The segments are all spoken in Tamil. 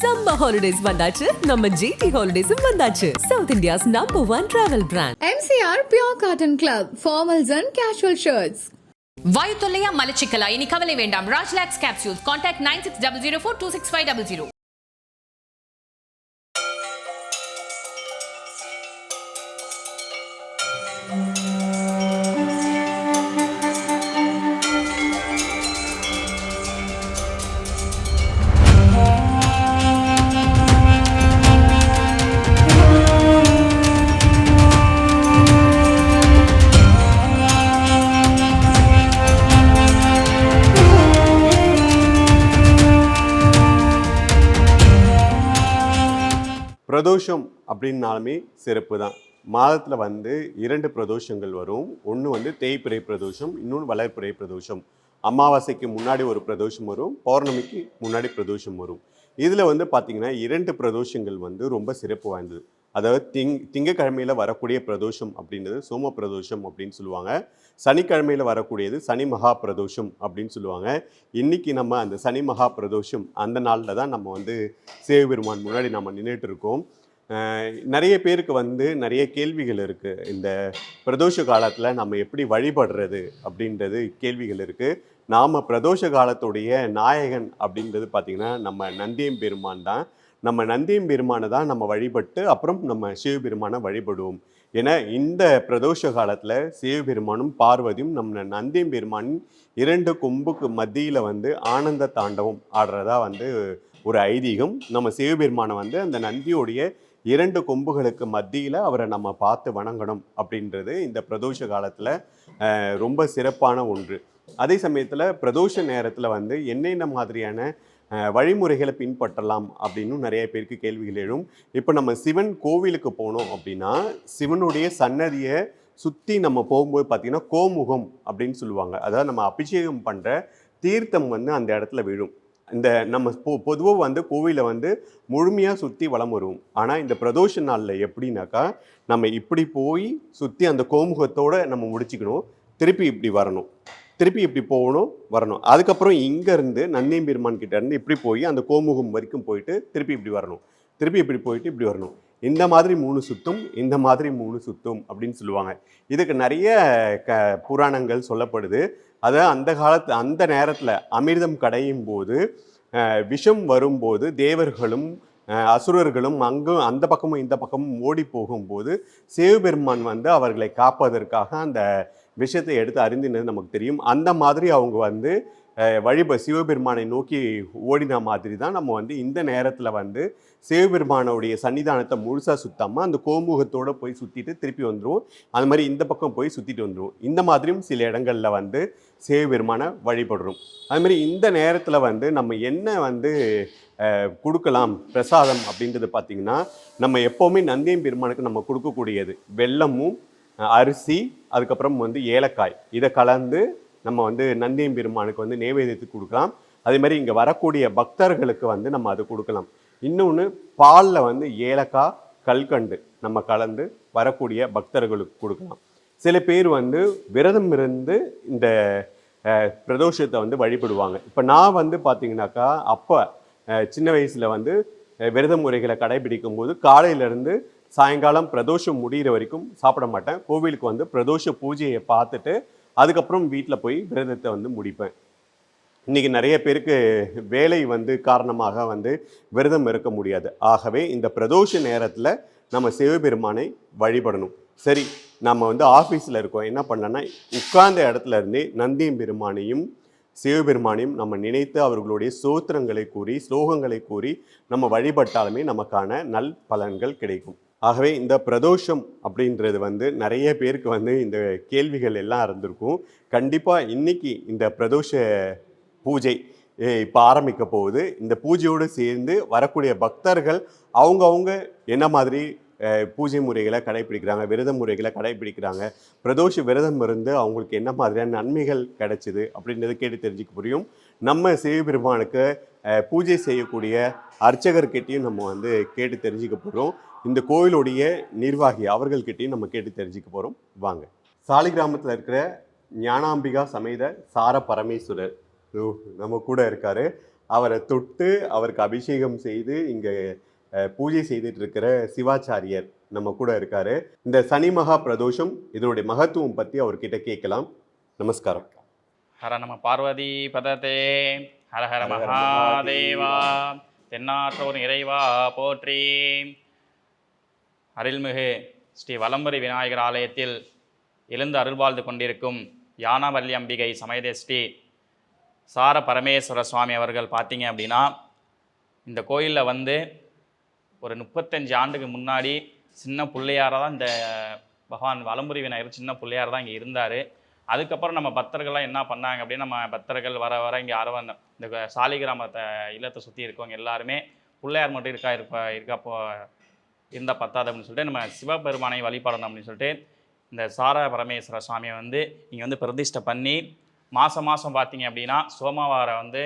Summer holidays வந்தாச்சு நம்ம GT Holidays வந்தாச்சு South India's #1 travel brand MCR Pure Cotton Club formals and casual shirts. வாயு தொல்லையா மலச்சிக்கலா இனி கவலை வேண்டாம். Rajlax capsules contact 9600426500. பிரதோஷம் அப்படின்னாலுமே சிறப்பு தான். மாதத்தில் வந்து 2 பிரதோஷங்கள் வரும். ஒன்று வந்து தேய்பிறை பிரதோஷம், இன்னொன்று வளர்பிறை பிரதோஷம். அமாவாசைக்கு முன்னாடி ஒரு பிரதோஷம் வரும், பௌர்ணமிக்கு முன்னாடி பிரதோஷம் வரும். இதில் வந்து பார்த்திங்கன்னா 2 பிரதோஷங்கள் வந்து ரொம்ப சிறப்பு வாய்ந்தது. அதாவது திங்கக்கிழமையில் வரக்கூடிய பிரதோஷம் அப்படின்றது சோம பிரதோஷம் அப்படின்னு சொல்லுவாங்க. சனிக்கிழமையில் வரக்கூடியது சனி மகா பிரதோஷம் அப்படின்னு சொல்லுவாங்க. இன்றைக்கி நம்ம அந்த சனி மகா பிரதோஷம் அந்த நாளில் தான் நம்ம வந்து சிவபெருமான் முன்னாடி நம்ம நின்றுட்டு இருக்கோம். நிறைய பேருக்கு வந்து நிறைய கேள்விகள் இருக்குது. இந்த பிரதோஷ காலத்தில் நம்ம எப்படி வழிபடுறது அப்படின்றது கேள்விகள் இருக்குது. நாம் பிரதோஷ காலத்துடைய நாயகன் அப்படின்றது பார்த்திங்கன்னா நம்ம நந்தியம்பெருமான் தான். நம்ம நந்தியம்பெருமானை தான் நம்ம வழிபட்டு அப்புறம் நம்ம சிவபெருமானை வழிபடுவோம். ஏன்னா இந்த பிரதோஷ காலத்தில் சிவபெருமானும் பார்வதியும் நம்ம நந்தியம்பெருமானின் 2 கொம்புக்கு மத்தியில் வந்து ஆனந்த தாண்டவம் ஆடுறதா வந்து ஒரு ஐதீகம். நம்ம சிவபெருமானை வந்து அந்த நந்தியோடைய 2 கொம்புகளுக்கு மத்தியில் அவரை நம்ம பார்த்து வணங்கணும் அப்படின்றது இந்த பிரதோஷ காலத்தில் ரொம்ப சிறப்பான ஒன்று. அதே சமயத்தில் பிரதோஷ நேரத்தில் வந்து என்னென்ன மாதிரியான வழிமுறைகளை பின்பற்றலாம் அப்படின்னு நிறைய பேருக்கு கேள்விகள் எழும். இப்போ நம்ம சிவன் கோவிலுக்கு போனோம் அப்படின்னா சிவனுடைய சன்னதியை சுற்றி நம்ம போகும்போது பார்த்திங்கன்னா கோமுகம் அப்படின்னு சொல்லுவாங்க. அதாவது நம்ம அபிஷேகம் பண்ணுற தீர்த்தம் வந்து அந்த இடத்துல விழும். இந்த நம்ம பொதுவாக வந்து கோவிலை வந்து முழுமையாக சுற்றி வலம் வருவோம். ஆனால் இந்த பிரதோஷ நாளில் எப்படின்னாக்கா நம்ம இப்படி போய் சுற்றி அந்த கோமுகத்தோடு நம்ம முடிச்சுக்கணும், திருப்பி இப்படி வரணும், திருப்பி இப்படி போகணும் வரணும். அதுக்கப்புறம் இங்கேருந்து நந்தியம்பெருமான் கிட்டேருந்து இப்படி போய் அந்த கோமுகம் வரைக்கும் போயிட்டு திருப்பி இப்படி வரணும், திருப்பி இப்படி போயிட்டு இப்படி வரணும். இந்த மாதிரி 3 சுத்தும், இந்த மாதிரி 3 சுத்தும் அப்படின்னு சொல்லுவாங்க. இதுக்கு நிறைய புராணங்கள் சொல்லப்படுது. அதை அந்த நேரத்தில் அமிர்தம் கடையும் போது விஷம் வரும்போது தேவர்களும் அசுரர்களும் அங்கும் அந்த பக்கமும் இந்த பக்கமும் ஓடி போகும்போது சிவபெருமான் வந்து அவர்களை காப்பதற்காக அந்த விஷயத்தை எடுத்து அறிந்தினது நமக்கு தெரியும். அந்த மாதிரி அவங்க வந்து சிவபெருமானை நோக்கி ஓடின மாதிரி தான் நம்ம வந்து இந்த நேரத்தில் வந்து சிவபெருமானுடைய சன்னிதானத்தை முழுசாக சுத்தாமல் அந்த கோமுகத்தோடு போய் சுற்றிட்டு திருப்பி வந்துடுவோம். அது மாதிரி இந்த பக்கம் போய் சுற்றிட்டு வந்துடுவோம். இந்த மாதிரியும் சில இடங்களில் வந்து சிவபெருமானை வழிபடுறோம். அதுமாதிரி இந்த நேரத்தில் வந்து நம்ம என்ன வந்து கொடுக்கலாம் பிரசாதம் அப்படின்றது பார்த்திங்கன்னா நம்ம எப்போவுமே நந்தியம்பெருமானுக்கு நம்ம கொடுக்கக்கூடியது வெல்லமும் அரிசி அதுக்கப்புறம் வந்து ஏலக்காய் இதை கலந்து நம்ம வந்து நந்தியம்பெருமானுக்கு வந்து நைவேத்தியத்துக்கு கொடுக்கலாம். அதே மாதிரி இங்கே வரக்கூடிய பக்தர்களுக்கு வந்து நம்ம அது கொடுக்கலாம். இன்னொன்று பாலில் வந்து ஏலக்காய் கல்கண்டு நம்ம கலந்து வரக்கூடிய பக்தர்களுக்கு கொடுக்கலாம். சில பேர் வந்து விரதம் இருந்து இந்த பிரதோஷத்தை வந்து வழிபடுவாங்க. இப்போ நான் வந்து பார்த்திங்கனாக்கா அப்போ சின்ன வயசில் வந்து விரத முறைகளை கடைபிடிக்கும் போது காலையிலேருந்து சாயங்காலம் பிரதோஷம் முடிகிற வரைக்கும் சாப்பிட மாட்டேன். கோவிலுக்கு வந்து பிரதோஷ பூஜையை பார்த்துட்டு அதுக்கப்புறம் வீட்டில் போய் விரதத்தை வந்து முடிப்பேன். இன்றைக்கி நிறைய பேருக்கு வேலை வந்து காரணமாக வந்து விரதம் இருக்க முடியாது. ஆகவே இந்த பிரதோஷ நேரத்தில் நம்ம சிவபெருமானை வழிபடணும். சரி, நம்ம வந்து ஆஃபீஸில் இருக்கோம், என்ன பண்ணலன்னா உட்கார்ந்த இடத்துல இருந்தே நந்தியம்பெருமானையும் சிவபெருமானையும் நம்ம நினைத்து அவர்களுடைய ஸ்தோத்திரங்களை கூறி ஸ்லோகங்களை கூறி நம்ம வழிபட்டாலுமே நமக்கான நல் பலன்கள் கிடைக்கும். ஆகவே இந்த பிரதோஷம் அப்படின்றது வந்து நிறைய பேருக்கு வந்து இந்த கேள்விகள் எல்லாம் இருந்திருக்கும். கண்டிப்பாக இன்றைக்கி இந்த பிரதோஷ பூஜை இப்போ ஆரம்பிக்க போகுது. இந்த பூஜையோடு சேர்ந்து வரக்கூடிய பக்தர்கள் அவங்கவுங்க என்ன மாதிரி பூஜை முறைகளை கடைபிடிக்கிறாங்க, விரத முறைகளை கடைபிடிக்கிறாங்க, பிரதோஷ விரதம் இருந்து அவங்களுக்கு என்ன மாதிரியான நன்மைகள் கிடைச்சிது அப்படின்றத கேட்டு தெரிஞ்சுக்க முடியும். நம்ம சிவபெருமானுக்கு பூஜை செய்யக்கூடிய அர்ச்சகர்கிட்டையும் நம்ம வந்து கேட்டு தெரிஞ்சுக்க போகிறோம். இந்த கோயிலுடைய நிர்வாகி அவர்கள்கிட்டையும் நம்ம கேட்டு தெரிஞ்சுக்க போகிறோம். வாங்க. சாலிகிராமத்தில் இருக்கிற ஞானாம்பிகா சமேத சார பரமேஸ்வரர் நம்ம கூட இருக்காரு. அவரை தொட்டு அவருக்கு அபிஷேகம் செய்து இங்கே பூஜை செய்துட்டு இருக்கிற சிவாச்சாரியர் நம்ம கூட இருக்காரு. இந்த சனி மகா பிரதோஷம் இதனுடைய மகத்துவம் பற்றி அவர்கிட்ட கேட்கலாம். நமஸ்காரம். ஹர நம பார்வதி பததே, ஹர ஹர மகாதேவா, தென்னாற்றோர் இறைவா போற்றி. அருள்மிகு ஸ்ரீ வலம்புரி விநாயகர் ஆலயத்தில் எழுந்து அருள்வாழ்ந்து கொண்டிருக்கும் யானவல்லி அம்பிகை சமேத ஸ்ரீ சார பரமேஸ்வர சுவாமி அவர்கள் பார்த்தீங்க அப்படின்னா, இந்த கோயிலில் வந்து ஒரு 35 ஆண்டுக்கு முன்னாடி சின்ன பிள்ளையாராக தான் இந்த பகவான் வலம்புரி விநாயகர் சின்ன பிள்ளையார் தான் இங்கே இருந்தார். அதுக்கப்புறம் நம்ம பக்தர்கள்லாம் என்ன பண்ணாங்க அப்படின்னா, நம்ம பக்தர்கள் வர இங்கே இந்த சாலிகிராமத்தை இல்லத்தை சுற்றி இருக்கவங்க எல்லாருமே பிள்ளையார் மட்டும் இருக்கப்போ இருந்தால் பத்தாது அப்படின்னு சொல்லிட்டு நம்ம சிவபெருமானை வழிபடணும் அப்படின்னு சொல்லிட்டு இந்த சார பரமேஸ்வர சுவாமியை வந்து இங்கே வந்து பிரதிஷ்டை பண்ணி மாதம் பார்த்தீங்க அப்படின்னா சோமவாரம் வந்து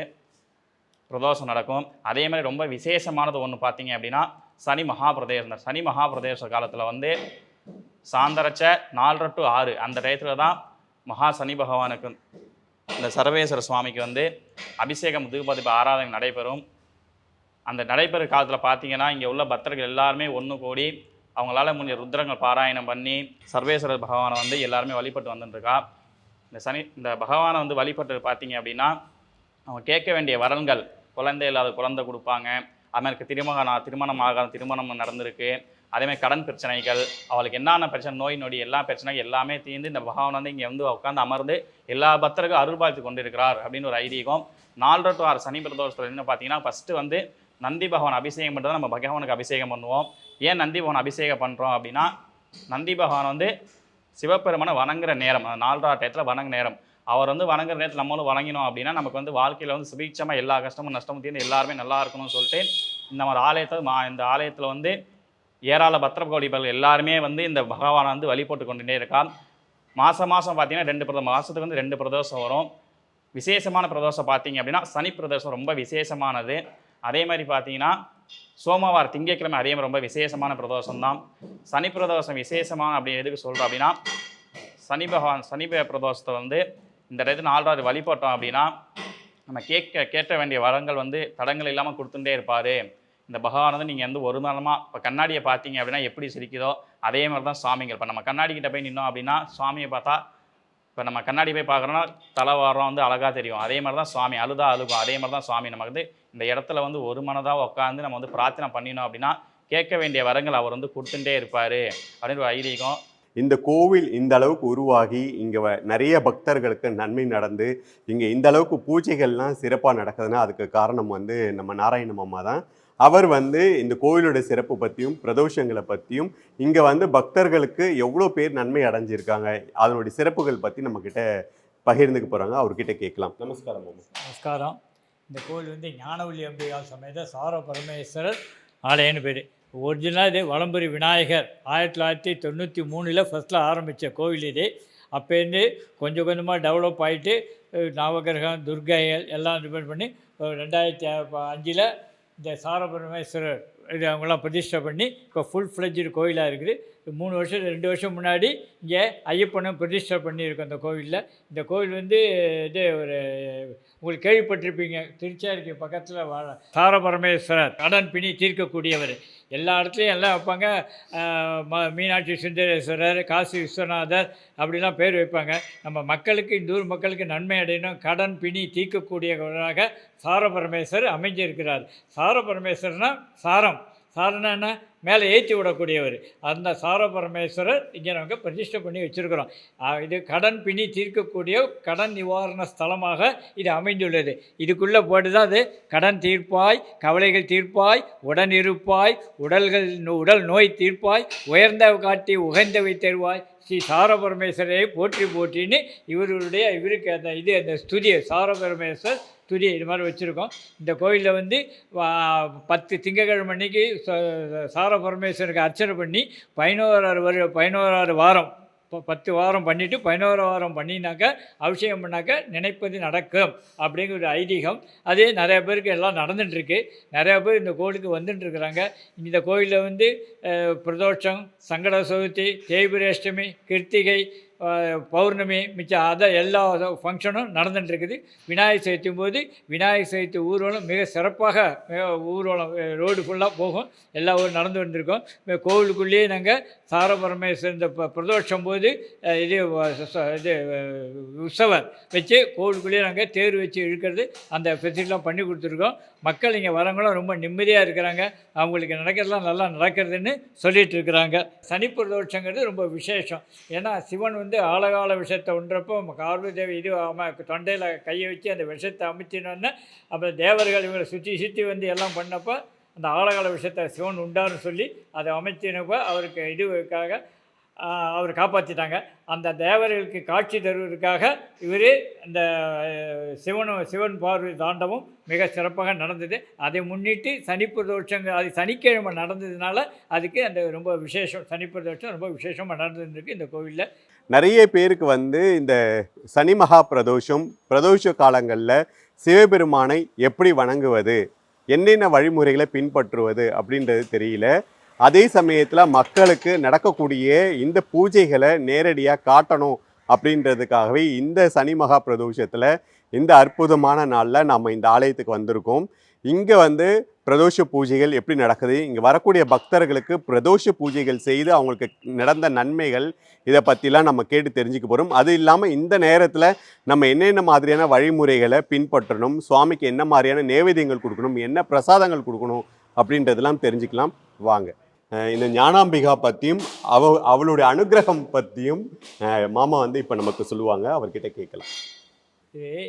பிரதோஷம் நடக்கும். அதே மாதிரி ரொம்ப விசேஷமானது ஒன்று பார்த்தீங்க அப்படின்னா சனி மகாபிரதேசம். சனி மகாபிரதேச காலத்தில் வந்து சாந்தரச்ச 4 to 6 அந்த டயத்தில் தான் மகா சனி பகவானுக்கு இந்த சர்வேஸ்வர சுவாமிக்கு வந்து அபிஷேகம் தீபதிப ஆராதனை நடைபெறும். அந்த நடைபெறும் காலத்தில் பார்த்தீங்கன்னா இங்கே உள்ள பக்தர்கள் எல்லாருமே ஒன்று கூடி அவங்களால முடிஞ்ச ருத்ரங்கள் பாராயணம் பண்ணி சர்வேஸ்வர பகவானை வந்து எல்லாருமே வழிபட்டு வந்துட்டுருக்கா. இந்த பகவானை வந்து வழிபட்டு பார்த்தீங்க அப்படின்னா அவங்க கேட்க வேண்டிய வரன்கள், குழந்தை இல்லாத குழந்தை கொடுப்பாங்க. அதுமாதிரி திருமணம் நடந்திருக்கு. அதேமாதிரி கடன் பிரச்சனைகள், அவளுக்கு என்னென்ன பிரச்சனை, நோய் நொடி எல்லா பிரச்சனைகள் எல்லாமே தீர்ந்து இந்த பகவான் வந்து இங்கே வந்து உட்காந்து அமர்ந்து எல்லா பக்தருக்கும் அருள்பாய்த்து கொண்டிருக்கிறார் அப்படின்னு ஒரு ஐதீகம். 4 to 6 சனி பிரதோஷத்தில் என்ன பார்த்தீங்கன்னா, ஃபஸ்ட்டு வந்து நந்தி பகவான் அபிஷேகம் பண்ணுறது நம்ம பகவானுக்கு அபிஷேகம் பண்ணுவோம். ஏன் நந்தி பகவான் அபிஷேகம் பண்ணுறோம் அப்படின்னா, நந்தி பகவான் வந்து சிவபெருமானை வணங்குற நேரம், 4 டயத்தில் வணங்குற நேரம். அவர் வந்து வணங்குற நேரத்தில் நம்மளும் வணங்கினோம் அப்படின்னா நமக்கு வந்து வாழ்க்கையில் வந்து சுபீட்சமாக எல்லா கஷ்டமும் நஷ்டமும் தீர்ந்து எல்லாருமே நல்லா இருக்கணும்னு சொல்லிட்டு இந்த மாதிரி இந்த ஆலயத்தில் வந்து ஏராள பத்திரகோடிகள் எல்லாருமே வந்து இந்த பகவானை வந்து வழிபட்டு கொண்டுட்டே இருக்கார். மாதம் பார்த்தீங்கன்னா மாதத்துக்கு வந்து 2 பிரதோஷம் வரும். விசேஷமான பிரதோஷம் பார்த்தீங்க அப்படின்னா சனி பிரதோஷம் ரொம்ப விசேஷமானது. அதே மாதிரி பார்த்தீங்கன்னா சோமவாரம் திங்கட்கிழமை அதே மாதிரி ரொம்ப விசேஷமான பிரதோஷம் தான். சனி பிரதோஷம் விசேஷமான அப்படின்னு எதுக்கு சொல்கிறோம் அப்படின்னா, சனி பிரதோஷத்தை வந்து இந்த இடத்துல 4வது வழிபட்டோம் அப்படின்னா நம்ம கேட்ட வேண்டிய வரங்கள் வந்து தடங்கள் இல்லாமல் கொடுத்துட்டே இருப்பார். இந்த பகவான் வந்து நீங்கள் வந்து ஒரு மரமாக இப்போ கண்ணாடியை பார்த்தீங்க அப்படின்னா எப்படி சிரிக்குதோ அதே மாதிரி தான் சுவாமிகள். இப்போ நம்ம கண்ணாடிக்கிட்ட போய் நின்னோம் அப்படின்னா சுவாமியை பார்த்தா, இப்போ நம்ம கண்ணாடி போய் பார்க்குறோன்னா தலைவாரம் வந்து அழகாக தெரியும். அதே மாதிரி தான் சுவாமி அழுகும். அதே மாதிரி தான் சுவாமி நமக்கு வந்து இந்த இடத்துல வந்து ஒரு மனதாக உட்காந்து நம்ம வந்து பிரார்த்தனை பண்ணினோம் அப்படின்னா கேட்க வேண்டிய வரங்கள் அவர் வந்து கொடுத்துட்டே இருப்பார் அப்படின்னு ஒரு ஐதீகம். இந்த கோவில் இந்த அளவுக்கு உருவாகி இங்கே நிறைய பக்தர்களுக்கு நன்மை நடந்து இங்கே இந்த அளவுக்கு பூஜைகள்லாம் சிறப்பாக நடக்குதுன்னா அதுக்கு காரணம் வந்து நம்ம நாராயண மாமா தான். அவர் வந்து இந்த கோவிலோட சிறப்பு பற்றியும் பிரதோஷங்களை பற்றியும் இங்கே வந்து பக்தர்களுக்கு எவ்வளோ பேர் நன்மை அடைஞ்சிருக்காங்க அதனுடைய சிறப்புகள் பற்றி நம்மக்கிட்ட பகிர்ந்துக்க போகிறாங்க. அவர்கிட்ட கேட்கலாம். நமஸ்காரம் மாமா. நமஸ்காரம். இந்த கோவில் வந்து ஞானவல்லி அம்பிகா சமேத சார பரமேஸ்வரர் ஆலயம்னு பேர். ஒரிஜினலாக இது வலம்புரி விநாயகர் 1993 ஃபஸ்ட்டில் ஆரம்பித்த கோவில் இது. அப்போருந்து கொஞ்சம் கொஞ்சமாக டெவலப் ஆகிட்டு நவகிரகம் துர்கைகள் எல்லாம் டிபெண்ட் பண்ணி 2005 இந்த சார பரமேஸ்வரர் இது அவங்களாம் பிரதிஷ்டை பண்ணி இப்போ ஃபுல் ஃப்ளெட்ஜ்டு கோயிலாக இருக்குது. 2 வருஷம் முன்னாடி இங்கே ஐயப்பனும் பிரதிஷ்டை பண்ணியிருக்கோம் இந்த கோவிலில். இந்த கோவில் வந்து இது ஒரு உங்களுக்கு கேள்விப்பட்டிருப்பீங்க, திருச்சேரிக்கு பக்கத்தில் சார பரமேஸ்வரர் கடன் பிணி தீர்க்கக்கூடியவர். எல்லா இடத்துலையும் எல்லாம் வைப்பாங்க. மீனாட்சி சுந்தரேஸ்வரர், காசி விஸ்வநாதர் அப்படிலாம் பேர் வைப்பாங்க. நம்ம மக்களுக்கு இந்த ஊர் மக்களுக்கு நன்மை அடையணும், கடன் பிணி தீர்க்கக்கூடியவராக சார பரமேஸ்வரர் அமைஞ்சிருக்கிறார். சார பரமேஸ்வரர்னா சாரனா என்ன, மேலே ஏற்றி விடக்கூடியவர். அந்த சார பரமேஸ்வரர் இங்கே நாங்கள் பிரதிஷ்டை பண்ணி வச்சுருக்கிறோம். இது கடன் பிணி தீர்க்கக்கூடிய கடன் நிவாரண ஸ்தலமாக இது அமைந்துள்ளது. இதுக்குள்ளே போட்டு தான் அது கடன் தீர்ப்பாய், கவலைகள் தீர்ப்பாய், உடன் இருப்பாய், உடல் நோய் தீர்ப்பாய், உயர்ந்த காட்டி உகந்தவை தருவாய், ஸ்ரீ சார பரமேஸ்வரை போற்றி போற்றின்னு இவருக்கு அந்த ஸ்துதியை சார பரமேஸ்வர் துதி இது மாதிரி வச்சுருக்கோம். இந்த கோயிலில் வந்து 10 திங்கட்கிழமை அன்னைக்கு சார பரமேஸ்வருக்கு அர்ச்சனை பண்ணி 11 வாரம் 10 வாரம் பண்ணிவிட்டு 11 வாரம் பண்ணினாக்கா அபிஷேகம் பண்ணாக்கா நினைப்பது நடக்கும் அப்படிங்கிற ஒரு ஐதீகம். அது நிறைய பேருக்கு எல்லாம் நடந்துட்டுருக்கு. நிறையா பேர் இந்த கோயிலுக்கு வந்துட்டுருக்குறாங்க. இந்த கோயிலில் வந்து பிரதோஷம், சங்கட சதுர்த்தி, தேய்பிரேஷ்டமி, கிருத்திகை, பௌர்ணமி மிச்சம் அதை எல்லா ஃபங்க்ஷனும் நடந்துட்டு இருக்குது. விநாயகர் சதுர்த்தியும் போது விநாயகர் சதுர்த்தி ஊர்வலம் மிக சிறப்பாக ஊர்வலம் ரோடு ஃபுல்லாக போகும். எல்லா ஊரும் நடந்து வந்திருக்கோம். கோவிலுக்குள்ளேயே நாங்கள் சாரபரமேஸ்வரர் இந்த பிரதோஷம் போது இது உற்சவர் வச்சு கோவிலுக்குள்ளேயே நாங்கள் தேர் வச்சு இழுக்கிறது அந்த ஃபெசிலிட்டிலாம் பண்ணி கொடுத்துருக்கோம். மக்கள் இங்கே வரவங்களும் ரொம்ப நிம்மதியாக இருக்கிறாங்க. அவங்களுக்கு நடக்கிறதுலாம் நல்லா நடக்கிறதுன்னு சொல்லிகிட்டு இருக்கிறாங்க. சனி பிரதோஷங்கிறது ரொம்ப விசேஷம். ஏன்னா சிவன் ஆழகால விஷத்தை உண்றப்போ பார்வதி தேவி தொண்டையில் கையை வச்சு அந்த விஷத்தை அமைச்சினோன்னே அப்புறம் தேவர்கள் இவங்களை சுற்றி எல்லாம் பண்ணப்போ அந்த ஆழகால விஷத்தை சிவன் உண்டான்னு சொல்லி அதை அமைச்சினப்போ அவருக்கு இதுக்காக அவர் காப்பாற்றிட்டாங்க. அந்த தேவர்களுக்கு காட்சி தருவதற்காக இவர் இந்த சிவன் பார்வதி தாண்டவம் மிக சிறப்பாக நடந்தது. அதை முன்னிட்டு சனி பிரதோஷங்கள் அது சனிக்கிழமை நடந்ததுனால அதுக்கு அந்த ரொம்ப விசேஷம். சனி பிரதோஷம் ரொம்ப விசேஷமாக நடந்துருக்கு இந்த கோவிலில். நிறைய பேருக்கு இந்த சனி மகா பிரதோஷ காலங்களில் சிவபெருமானை எப்படி வணங்குவது, என்னென்ன வழிமுறைகளை பின்பற்றுவது அப்படின்றது தெரியல. அதே சமயத்தில் மக்களுக்கு நடக்கக்கூடிய இந்த பூஜைகளை நேரடியாக காட்டணும் அப்படின்றதுக்காகவே இந்த சனி மகா பிரதோஷத்தில் இந்த அற்புதமான நாளில் நம்ம இந்த ஆலயத்துக்கு வந்திருக்கோம். இங்கே பிரதோஷ பூஜைகள் எப்படி நடக்குது, இங்கே வரக்கூடிய பக்தர்களுக்கு பிரதோஷ பூஜைகள் செய்து அவங்களுக்கு நடந்த நன்மைகள் இதை பற்றிலாம் நம்ம கேட்டு தெரிஞ்சுக்க போகிறோம். அது இல்லாமல் இந்த நேரத்தில் நம்ம என்னென்ன மாதிரியான வழிமுறைகளை பின்பற்றணும், சுவாமிக்கு என்ன மாதிரியான நேவேத்தியங்கள் கொடுக்கணும், என்ன பிரசாதங்கள் கொடுக்கணும் அப்படின்றதெல்லாம் தெரிஞ்சுக்கலாம். வாங்க. இந்த ஞானாம்பிகா பற்றியும் அவளுடைய அனுகிரகம் பற்றியும் மாமா இப்போ நமக்கு சொல்லுவாங்க. அவர்கிட்ட கேட்கலாம்.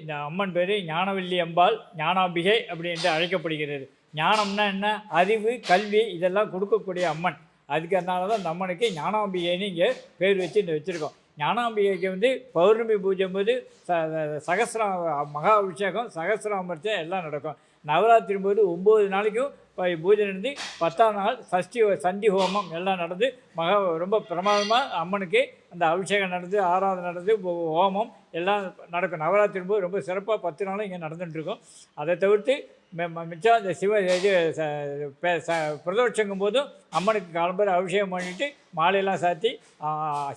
இந்த அம்மன் பேர் ஞானவல்லி அம்பாள், ஞானாம்பிகை அப்படி என்று அழைக்கப்படுகிறது. ஞானம்னா என்ன? அறிவு, கல்வி இதெல்லாம் கொடுக்கக்கூடிய அம்மன். அதுக்கனால தான் இந்த அம்மனுக்கு ஞானாம்பிகைன்னு இங்கே பேர் வச்சு வச்சுருக்கோம். ஞானாம்பிகைக்கு பௌர்ணமி பூஜை போது மகா அபிஷேகம், சகசிராமர்த்தம் எல்லாம் நடக்கும். நவராத்திரி போது 9 நாளைக்கும் பூஜை நடந்து 10ஆம் நாள் சண்டி ஹோமம் எல்லாம் நடந்து ரொம்ப பிரமாதமாக அம்மனுக்கு அந்த அபிஷேகம் நடந்து, ஆராதனை நடந்து, ஹோமம் எல்லாம் நடக்கும். நவராத்திரி போது ரொம்ப சிறப்பாக 10 நாளும் இங்கே நடந்துட்டுருக்கோம். அதை தவிர்த்து மிச்சம் இந்த பிரதோஷங்கும் போதும் அம்மனுக்கு காலம்பேர் அபிஷேகம் பண்ணிவிட்டு மாலையெல்லாம் சாத்தி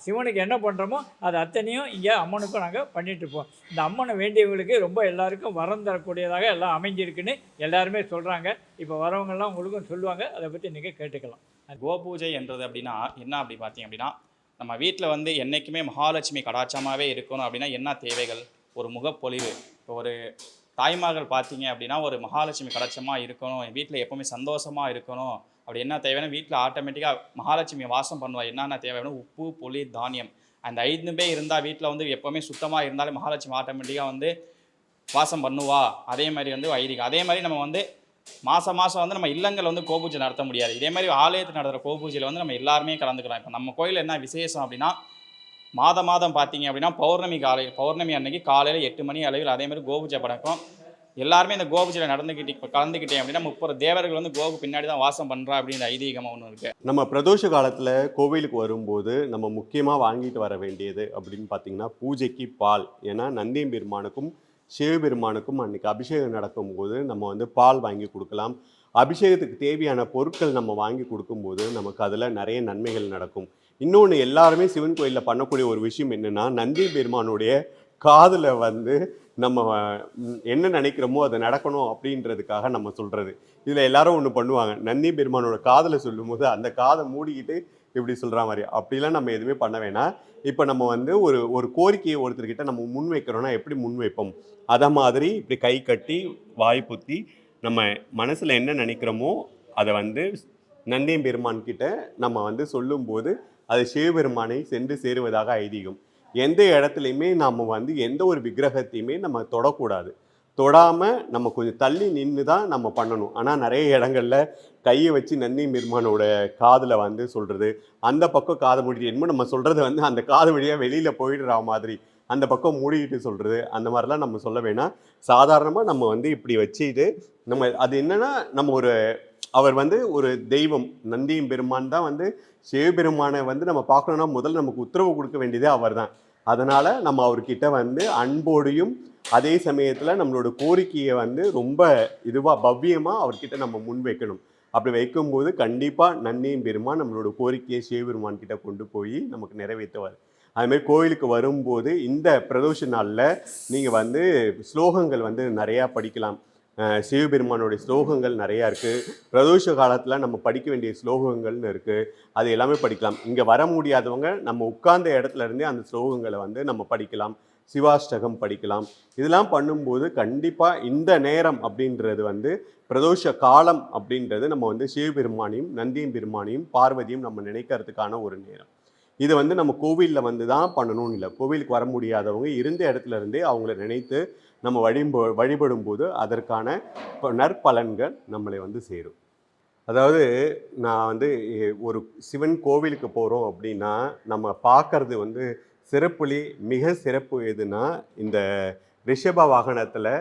சிவனுக்கு என்ன பண்ணுறோமோ அது அத்தனையும் இங்கே அம்மனுக்கும் நாங்கள் பண்ணிகிட்ருப்போம். இந்த அம்மனை வேண்டியவங்களுக்கு ரொம்ப எல்லாருக்கும் வரம் தரக்கூடியதாக எல்லாம் அமைஞ்சிருக்குன்னு எல்லாருமே சொல்கிறாங்க. இப்போ வரவங்கெல்லாம் உங்களுக்கும் சொல்லுவாங்க. அதை பற்றி நீங்கள் கேட்டுக்கலாம். கோபூஜை என்றது அப்படின்னா என்ன அப்படி பார்த்தீங்க அப்படின்னா, நம்ம வீட்டில் என்றைக்குமே மகாலட்சுமி கடாட்சமாகவே இருக்கணும் அப்படின்னா என்ன தேவைகள்? ஒரு முகப்பொலிவு. இப்போ ஒரு தாய்மார்கள் பார்த்தீங்க அப்படின்னா ஒரு மகாலட்சுமி கடாட்சமாக இருக்கணும், என் வீட்டில் எப்போவுமே சந்தோஷமாக இருக்கணும். அப்படி என்ன தேவைன்னா வீட்டில் ஆட்டோமேட்டிக்காக மகாலட்சுமி வாசம் பண்ணுவாள். என்னென்ன தேவைன்னா உப்பு, புளி, தானியம், அந்த 5 இருந்தால் வீட்டில் எப்போவுமே சுத்தமாக இருந்தாலே மகாலட்சுமி ஆட்டோமேட்டிக்காக வாசம் பண்ணுவா. அதே மாதிரி வைதிகம். அதே மாதிரி நம்ம மாதம் நம்ம இல்லங்கள் கோபூஜை நடத்த முடியாது. இதே மாதிரி ஆலயத்தில் நடத்துகிற கோபூஜையில் நம்ம எல்லாருமே கலந்துக்கலாம். இப்போ நம்ம கோயிலில் என்ன விசேஷம் அப்படின்னா மாதம் பார்த்தீங்க அப்படின்னா பௌர்ணமி அன்னைக்கு காலையில் 8 மணி அளவில் அதே மாதிரி கோபூஜை படக்கும். எல்லாருமே இந்த கோபூஜையில் கலந்துக்கிட்டேன் அப்படின்னா 30 தேவர்கள் கோபு பின்னாடி தான் வாசம் பண்ணுறா அப்படின்ற ஐதீகமாக ஒன்று இருக்குது. நம்ம பிரதோஷ காலத்தில் கோவிலுக்கு வரும்போது நம்ம முக்கியமாக வாங்கிட்டு வர வேண்டியது அப்படின்னு பார்த்தீங்கன்னா பூஜைக்கு பால். ஏன்னா நந்தியம் பெருமானுக்கும் சிவபெருமானுக்கும் அன்றைக்கி அபிஷேகம் நடக்கும்போது நம்ம பால் வாங்கி கொடுக்கலாம். அபிஷேகத்துக்கு தேவையான பொருட்கள் நம்ம வாங்கி கொடுக்கும்போது நமக்கு அதில் நிறைய நன்மைகள் நடக்கும். இன்னொன்று எல்லாருமே சிவன் கோயிலில் பண்ணக்கூடிய ஒரு விஷயம் என்னென்னா, நந்தி பெருமானுடைய காதில் நம்ம என்ன நினைக்கிறோமோ அதை நடக்கணும் அப்படின்றதுக்காக நம்ம சொல்கிறது. இதில் எல்லாரும் ஒன்று பண்ணுவாங்க, நந்தி பெருமானோட காதில் சொல்லும்போது அந்த காதை மூடிக்கிட்டு இப்படி சொல்கிற மாதிரி. அப்படிலாம் நம்ம எதுவுமே பண்ண வேணாம். இப்போ நம்ம ஒரு கோரிக்கையை ஒருத்தர்கிட்ட நம்ம முன் வைக்கிறோன்னா எப்படி முன் வைப்போம், அதை மாதிரி இப்படி கை கட்டி வாய் புத்தி நம்ம மனசில் என்ன நினைக்கிறோமோ அதை நந்தியம் பெருமான்கிட்ட நம்ம சொல்லும்போது அது சிவபெருமானை சென்று சேருவதாக ஐதீகம். எந்த இடத்துலையுமே நம்ம எந்த ஒரு விக்கிரகத்தையுமே நம்ம தொடக்கூடாது. தொடாமல் நம்ம கொஞ்சம் தள்ளி நின்று தான் நம்ம பண்ணணும். ஆனால் நிறைய இடங்களில் கையை வச்சு நந்தியம் பெருமானோட காதில் சொல்கிறது, அந்த பக்கம் காதை மூடிட்டு என்னமோ நம்ம சொல்கிறது அந்த காது வழியாக வெளியில் போயிடுற மாதிரி அந்த பக்கம் மூடிக்கிட்டு சொல்கிறது, அந்த மாதிரிலாம் நம்ம சொல்ல வேணாம். சாதாரணமாக நம்ம இப்படி வச்சுட்டு நம்ம அது என்னென்னா நம்ம அவர் ஒரு தெய்வம். நந்தியம் பெருமான் தான் சிவபெருமானை நம்ம பார்க்கணுன்னா முதல்ல நமக்கு உத்தரவு கொடுக்க வேண்டியதே அவர் தான். அதனால் நம்ம அவர்கிட்ட அன்போடையும் அதே சமயத்தில் நம்மளோட கோரிக்கையை ரொம்ப இதுவாக பவ்யமாக அவர்கிட்ட நம்ம முன் வைக்கணும். அப்படி வைக்கும்போது கண்டிப்பாக நந்தியம் பெருமான் நம்மளோட கோரிக்கையை சிவபெருமான் கிட்ட கொண்டு போய் நமக்கு நிறைவேற்றுவார். அதுமாதிரி கோயிலுக்கு வரும்போது இந்த பிரதோஷ நாளில் நீங்கள் வந்து ஸ்லோகங்கள் வந்து நிறையா படிக்கலாம். சிவபெருமானுடைய ஸ்லோகங்கள் நிறையா இருக்குது. பிரதோஷ காலத்தில் நம்ம படிக்க வேண்டிய ஸ்லோகங்கள்னு இருக்குது. அது எல்லாமே படிக்கலாம். இங்கே வர முடியாதவங்க நம்ம உட்கார்ந்த இடத்துல இருந்தே அந்த ஸ்லோகங்களை வந்து நம்ம படிக்கலாம். சிவாஷ்டகம் படிக்கலாம். இதெல்லாம் பண்ணும்போது கண்டிப்பாக இந்த நேரம் அப்படின்றது வந்து பிரதோஷ காலம் அப்படின்றது நம்ம வந்து சிவபெருமானையும் நந்தியம் பெருமானையும் பார்வதியும் நம்ம நினைக்கிறதுக்கான ஒரு நேரம். இது வந்து நம்ம கோவிலில் வந்து தான் பண்ணணும்னு இல்லை. கோவிலுக்கு வர முடியாதவங்க இருந்த இடத்துல இருந்தே அவங்கள நினைத்து நம்ம வழிபடும் போது அதற்கான நற்பலன்கள் நம்மளை வந்து சேரும். அதாவது நான் வந்து ஒரு சிவன் கோவிலுக்கு போகிறோம் அப்படின்னா நம்ம பார்க்கறது வந்து சிறப்புலி மிக சிறப்பு எதுனா இந்த ரிஷப வாகனத்தில்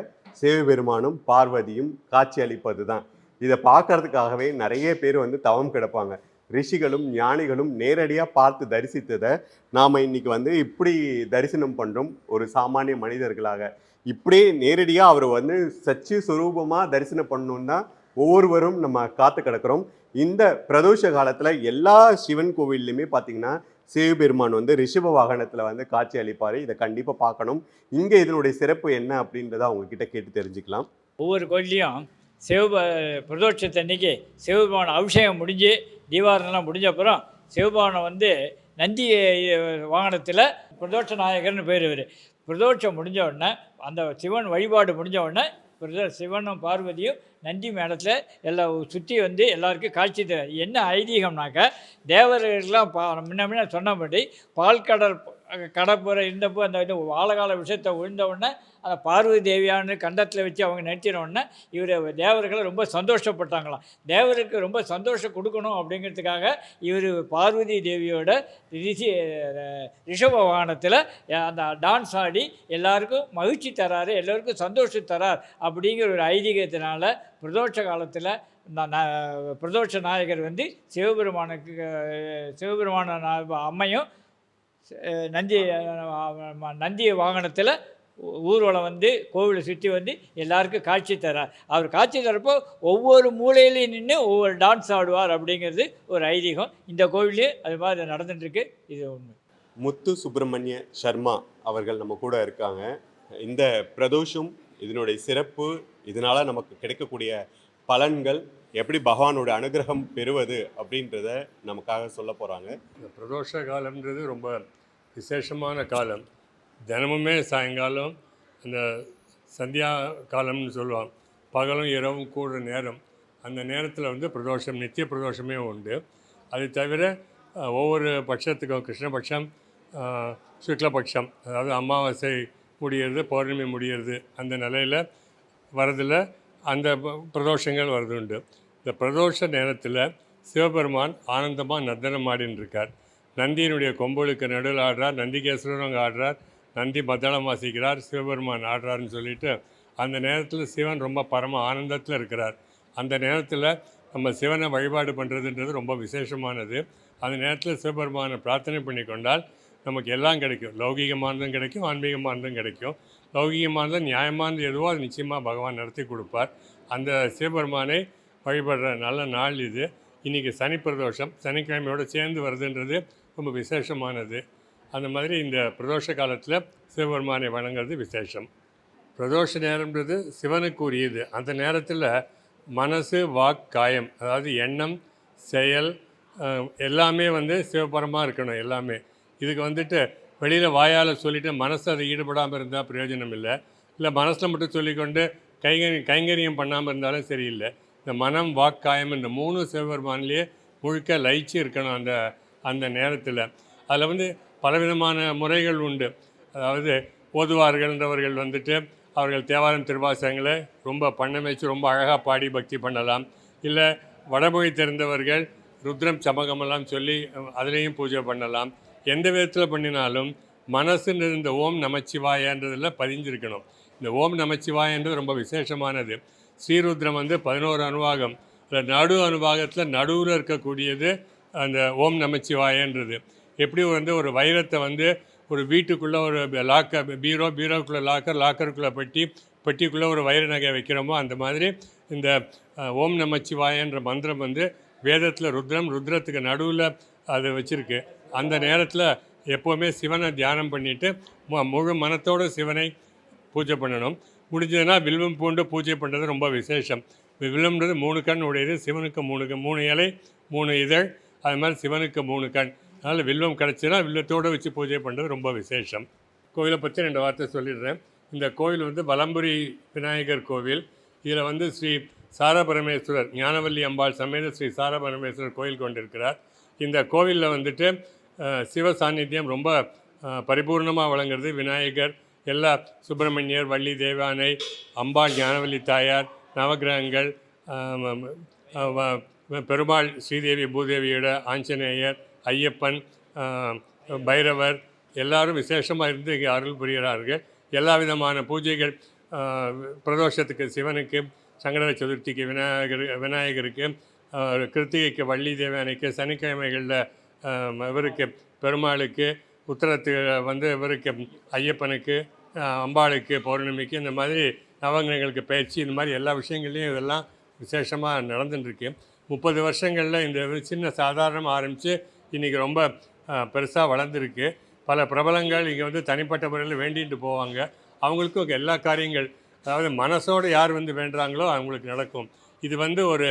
சிவபெருமானும் பார்வதியும் காட்சி அளிப்பது தான். இதை பார்க்கறதுக்காகவே நிறைய பேர் வந்து தவம் கிடப்பாங்க. ரிஷிகளும் ஞானிகளும் நேரடியாக பார்த்து தரிசித்ததை நாம் இன்னைக்கு வந்து இப்படி தரிசனம் பண்ணுறோம். ஒரு சாமானிய மனிதர்களாக இப்படியே நேரடியாக அவர் வந்து சச்சி சுரூபமாக தரிசனம் பண்ணணுன்னு தான் ஒவ்வொருவரும் நம்ம காத்து கிடக்கிறோம். இந்த பிரதோஷ காலத்தில் எல்லா சிவன் கோவில்லையுமே பார்த்தீங்கன்னா சிவபெருமான் வந்து ரிஷப வாகனத்தில் வந்து காட்சி அளிப்பார். இதை கண்டிப்பாக பார்க்கணும். இங்கே இதனுடைய சிறப்பு என்ன அப்படின்றத அவங்கக்கிட்ட கேட்டு தெரிஞ்சுக்கலாம். ஒவ்வொரு கோயிலையும் பிரதோஷத்தன்னைக்கு சிவபெருமான அபிஷேகம் முடிஞ்சு தீபாவளிலாம் முடிஞ்ச அப்புறம் சிவபெருமானை வந்து நந்தி வாகனத்தில் பிரதோஷ நாயகர்னு பேர். இவர் பிரதோஷம் முடிஞ்ச உடனே அந்த சிவன் வழிபாடு முடிஞ்ச உடனே சிவனும் பார்வதியும் நந்தி மேடத்தில் எல்லாம் சுற்றி வந்து எல்லாருக்கும் காட்சி தர. என்ன ஐதீகம்னாக்க தேவர்கள்லாம் முன்ன சொன்னபடி பால்கடல் கடற்புற இருந்தப்போ அந்த இது வாழகால விஷயத்தை விழுந்த உடனே அந்த பார்வதி தேவியான்னு கண்டத்தில் வச்சு அவங்க நிறுத்தின உடனே இவர் தேவர்களை ரொம்ப சந்தோஷப்பட்டாங்களாம். தேவருக்கு ரொம்ப சந்தோஷம் கொடுக்கணும் அப்படிங்கிறதுக்காக இவர் பார்வதி தேவியோட ரிஷப வாகனத்தில் அந்த டான்ஸ் ஆடி எல்லாருக்கும் மகிழ்ச்சி தராரு, எல்லோருக்கும் சந்தோஷம் தரார் அப்படிங்கிற ஒரு ஐதீகத்தினால பிரதோஷ காலத்தில் பிரதோஷ நாயகர் வந்து சிவபெருமான அம்மையும் நந்தி வாகனத்தில் ஊர்வலம் வந்து கோவிலை சுற்றி வந்து எல்லாருக்கும் காட்சி தரார். அவர் காட்சி தரப்போ ஒவ்வொரு மூலையிலையும் நின்று ஒவ்வொரு டான்ஸ் ஆடுவார் அப்படிங்கிறது ஒரு ஐதீகம். இந்த கோவிலே அது மாதிரி நடந்துட்டுருக்கு. இது உண்மை. முத்து சுப்பிரமணிய சர்மா அவர்கள் நம்ம கூட இருக்காங்க. இந்த பிரதோஷம் இதனுடைய சிறப்பு, இதனால் நமக்கு கிடைக்கக்கூடிய பலன்கள், எப்படி பகவானோட அனுகிரகம் பெறுவது அப்படின்றத நமக்காக சொல்ல போகிறாங்க. இந்த பிரதோஷ காலம்ன்றது ரொம்ப விசேஷமான காலம். தினமுமே சாயங்காலம் அந்த சந்தியா காலம்னு சொல்லுவாங்க. பகலும் இரவும் கூடுற நேரம். அந்த நேரத்தில் வந்து பிரதோஷம், நித்திய பிரதோஷமே உண்டு. அது தவிர ஒவ்வொரு பட்சத்துக்கும் கிருஷ்ணபட்சம், சுக்லபட்சம், அதாவது அமாவாசை முடிகிறது, பௌர்ணமி முடிகிறது, அந்த நிலையில் வரதில் அந்த பிரதோஷங்கள் வருதுண்டு. இந்த பிரதோஷ நேரத்தில் சிவபெருமான் ஆனந்தமாக நர்த்தனம் ஆடின்னு இருக்கார். நந்தியினுடைய கொம்புகளுக்கு நடுவில் ஆடுறார், நந்திகேஸ்வரர் அங்கே ஆடுறார், நந்தி மத்தளம் வாசிக்கிறார், சிவபெருமான் ஆடுறாருன்னு சொல்லிட்டு அந்த நேரத்தில் சிவன் ரொம்ப பரம ஆனந்தத்தில் இருக்கிறார். அந்த நேரத்தில் நம்ம சிவனை வழிபாடு பண்ணுறதுன்றது ரொம்ப விசேஷமானது. அந்த நேரத்தில் சிவபெருமானை பிரார்த்தனை பண்ணி கொண்டால் நமக்கு எல்லாம் கிடைக்கும். லௌகீகமானதும் கிடைக்கும், ஆன்மீகமானதும் கிடைக்கும். லௌகீகமானது நியாயமானது எதுவோ அது நிச்சயமாக பகவான் நடத்தி கொடுப்பார். அந்த சிவபெருமானை வழிபடுற நல்ல நாள் இது. இன்றைக்கி சனி பிரதோஷம், சனிக்கிழமையோடு சேர்ந்து வருதுன்றது ரொம்ப விசேஷமானது. அந்த மாதிரி இந்த பிரதோஷ காலத்தில் சிவபெருமானை வணங்குறது விசேஷம். பிரதோஷ நேரம்ன்றது சிவனுக்கு உரியது. அந்த நேரத்தில் மனசு, வாக், காயம், அதாவது எண்ணம், செயல் எல்லாமே வந்து சிவபரமாக இருக்கணும். எல்லாமே இதுக்கு வந்துட்டு வெளியில் வாயால் சொல்லிவிட்டு மனசு அதை ஈடுபடாமல் இருந்தால் பிரயோஜனம் இல்லை. இல்லை மனசில் மட்டும் சொல்லிக்கொண்டு கைங்கரியம் பண்ணாமல் இருந்தாலும் சரியில்லை. இந்த மனம், வாக், காயம் இந்த 3 சிவபெருமானிலேயே முழுக்க லயிச்சு இருக்கணும் அந்த நேரத்தில். அதில் வந்து பலவிதமான முறைகள் உண்டு. அதாவது ஓதுவார்கள்ன்றவர்கள் வந்துட்டு அவர்கள் தேவாரம் திருவாசகங்களை ரொம்ப பண்ண வச்சு ரொம்ப அழகாக பாடி பக்தி பண்ணலாம். இல்லை வடமொழி தெரிந்தவர்கள் ருத்ரம் சமகமெல்லாம் சொல்லி அதுலேயும் பூஜை பண்ணலாம். எந்த விதத்தில் பண்ணினாலும் மனசுன்றது இந்த ஓம் நமச்சிவாயன்றதில் பதிஞ்சிருக்கணும். இந்த ஓம் நமச்சிவாயன்றது ரொம்ப விசேஷமானது. ஸ்ரீருத்ரம் வந்து 11 அணுவாகம். அதில் நடு அணுவாகத்தில் நடுவில் இருக்கக்கூடியது அந்த ஓம் நமச்சிவாயன்றது. எப்படி வந்து ஒரு வைரத்தை வந்து ஒரு வீட்டுக்குள்ளே ஒரு பீரோக்குள்ளே லாக்கருக்குள்ளே பெட்டிக்குள்ளே ஒரு வைர நகை வைக்கிறோமோ அந்த மாதிரி இந்த ஓம் நமச்சிவாயன்ற மந்திரம் வந்து வேதத்தில் ருத்ரத்துக்கு நடுவில் அது வச்சுருக்கு. அந்த நேரத்தில் எப்போவுமே சிவனை தியானம் பண்ணிவிட்டு முழு மனத்தோடு சிவனை பூஜை பண்ணணும். முடிஞ்சதுன்னா வில்வம் பூண்டு பூஜை பண்ணுறது ரொம்ப விசேஷம். வில்வம்ன்றது 3 கண் உடையது, சிவனுக்கு 3 இலை 3 இதழ், அது மாதிரி சிவனுக்கு 3 கண். அதனால் வில்வம் கிடச்சின்னா வில்வத்தோடு வச்சு பூஜை பண்ணுறது ரொம்ப விசேஷம். கோவிலை பற்றி 2 வார்த்தை சொல்லிடுறேன். இந்த கோவில் வந்து வலம்புரி விநாயகர் கோவில். இதில் வந்து ஸ்ரீ சாரபரமேஸ்வரர் ஞானவல்லி அம்பாள் சமேத ஸ்ரீ சாரபரமேஸ்வரர் கோயில் கொண்டிருக்கிறார். இந்த கோவிலில் வந்துட்டு சிவ சாநித்தியம் ரொம்ப பரிபூர்ணமாக வழங்குறது. விநாயகர், எல்லா சுப்பிரமணியர், வள்ளி தேவானை, அம்பாள் ஞானவல்லி தாயார், நவகிரகங்கள், பெருமாள் ஸ்ரீதேவி பூதேவியோட, ஆஞ்சநேயர், ஐயப்பன், பைரவர் எல்லாரும் விசேஷமாக இருந்து இங்கே அருள் புரிகிறார்கள். எல்லா விதமான பூஜைகள், பிரதோஷத்துக்கு சிவனுக்கு, சங்கடர சதுர்த்திக்கு விநாயகருக்கு, கிருத்திகைக்கு வள்ளி தேவானைக்கு, சனிக்கிழமைகளில் இவருக்கு பெருமாளுக்கு, உத்தரத்துக்கு வந்து இவருக்கு ஐயப்பனுக்கு, அம்பாளுக்கு பௌர்ணமிக்கு, இந்த மாதிரி நவகிரகங்களுக்கு பயிற்சி, இந்த மாதிரி எல்லா விஷயங்கள்லையும் இதெல்லாம் விசேஷமாக நடந்துட்டுருக்கு. 30 வருஷங்களில் இந்த சின்ன சாதாரணமாக ஆரம்பித்து இன்றைக்கி ரொம்ப பெருசாக வளர்ந்துருக்கு. பல பிரபலங்கள் இங்கே வந்து தனிப்பட்ட முறையில் வேண்டிட்டு போவாங்க. அவங்களுக்கும் எல்லா காரியங்கள், அதாவது மனசோடு யார் வந்து வேண்டுறாங்களோ அவங்களுக்கு நடக்கும். இது வந்து ஒரு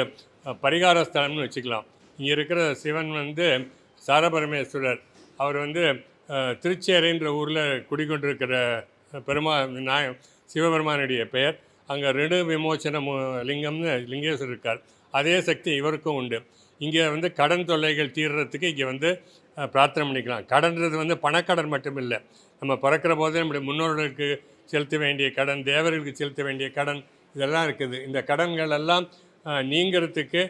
பரிகார ஸ்தலம்னு வச்சுக்கலாம். இங்கே இருக்கிற சிவன் வந்து சாரபரமேஸ்வரர். அவர் வந்து திருச்சேரைன்ற ஊரில் குடிக்கொண்டிருக்கிற சிவபெருமானுடைய பெயர். அங்கே ரிணு விமோச்சன லிங்கம்னு லிங்கேஸ்வரர் இருக்கார். அதே சக்தி இவருக்கும் உண்டு. இங்கே வந்து கடன் தொல்லைகள் தீர்றதுக்கு இங்கே வந்து பிரார்த்தனை பண்ணிக்கலாம். கடன்றது வந்து பணக்கடன் மட்டும் இல்லை. நம்ம பிறக்கிற போதே நம்முடைய முன்னோர்களுக்கு செலுத்த வேண்டிய கடன், தேவர்களுக்கு செலுத்த வேண்டிய கடன், இதெல்லாம் இருக்குது. இந்த கடன்கள் எல்லாம் நீங்கிறதுக்கு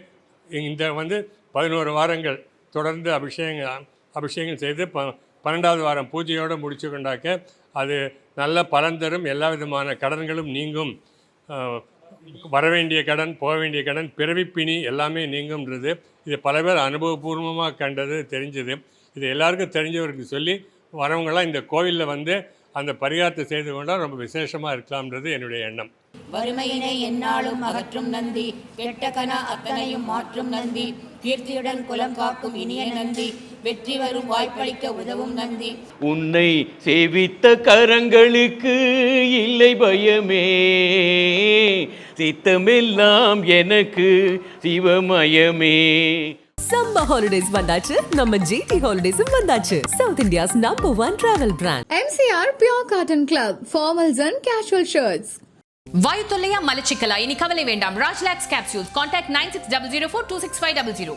இந்த வந்து 11 வாரங்கள் தொடர்ந்து அபிஷேகம் செய்து 12வது வாரம் பூஜையோடு முடிச்சு கொண்டாக்க அது நல்ல பலன் தரும். எல்லா விதமான கடன்களும் நீங்கும். வரவேண்டிய கடன், போக வேண்டிய கடன், பிறவிப்பிணி எல்லாமே நீங்கும்ன்றது இது பல பேர் அனுபவபூர்வமாக கண்டது, தெரிஞ்சது. இது எல்லாருக்கும் தெரிஞ்சவருக்கு சொல்லி வரவங்களாம் இந்த கோவிலில் வந்து அந்த பரிகாரத்தை செய்து கொண்டால் ரொம்ப விசேஷமாக இருக்கலாம்ன்றது என்னுடைய எண்ணம். வறுமையினை எந்நாளும் அகற்றும் நந்தி, கெட்ட கனா அத்தனையும் மாற்றும் நந்தி, கீர்த்தியுடன் குலம் காக்கும் இனிய நந்தி, வெற்றி வரும் வாய்ப்பளிக்க உதவும் நந்தி. உன்னை சேவித்த கரங்களுக்கு இல்லை பயமே, சித்தமெல்லாம் எனக்கு சிவமயமே. சம்மர் ஹாலிடேஸ் வந்தாச்சு, நம்ம ஜிடி ஹாலிடேஸும் வந்தாச்சு. South India's number 1 travel brand MCR Pure Cotton Club, formals and casual shirts. வாயு தொல்லையா மலச்சிக்கலா? இனி கவலை வேண்டாம். ராஜ்லாக்ஸ் கேப்சூல்ஸ். கான்டாக்ட் 9600426500.